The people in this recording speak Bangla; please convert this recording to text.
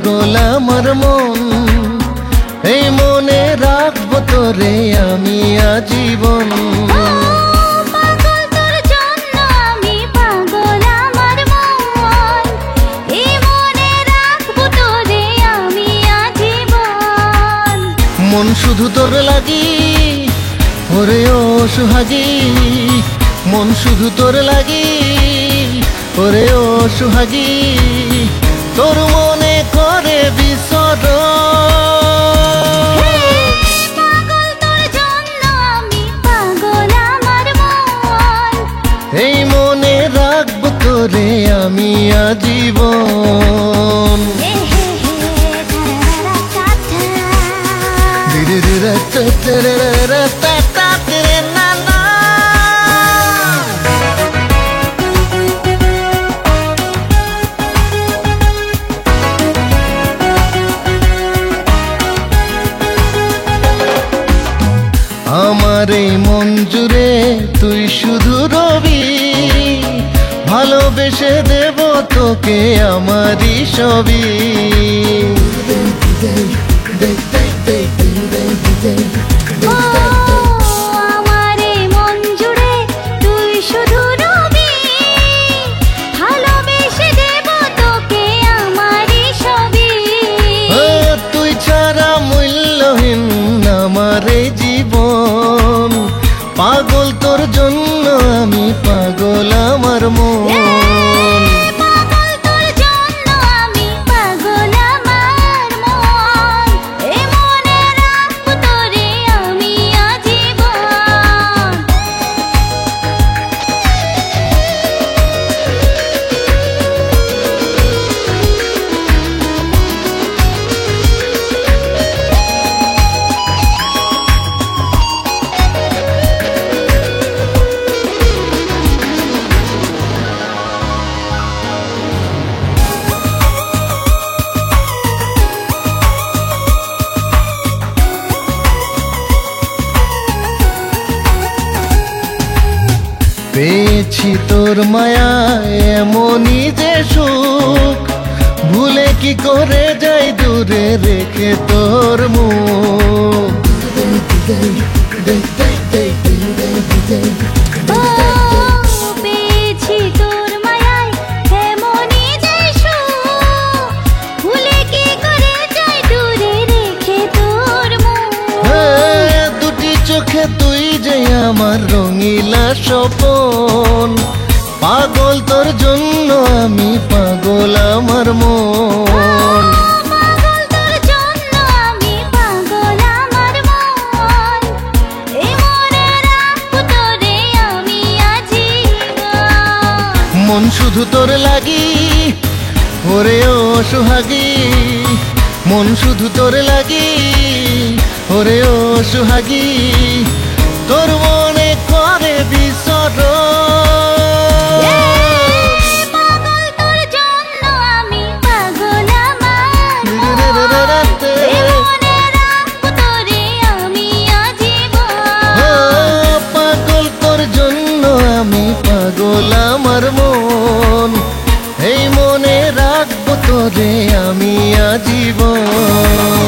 পাগল আমার মন, এই মনে রাখবো তোরে আমি আজীবন। মন শুধু তোর লাগি ওরে ও সুহাগী, মন শুধু তোর লাগি ওরে ও সুহাগী, তোর মনে করে বিসর এই মনে রাখবো তোরে আমি আজীবন। আমার এই মন জুড়ে তুই শুধু রবি, ভালোবেসে দেব তোকে আমারই সবই। তুই ছাড়া মূল্যহীন আমার এই জীবন, পাগল তোর জন্য আমি পাগল আমার মন। পেয়েছি তোর মায়া এমনই যে সুখ, ভুলে কি করে যাই দূরে রেখে তোর মুখ। দুটি চোখে তুই যে আমার রঙিলা স্বপন, পাগল তোর জন্য আমি পাগল আমার মন। মন শুধু তোর লাগি ওরে ও সুহাগী, মন শুধু তোর লাগি ওরে ও সুহাগী, তোর মনে করে বিসর পাগল তোর জন্য আমি পাগল আমার মন, এই মনে রাখবো তোরে আমি আজীবন।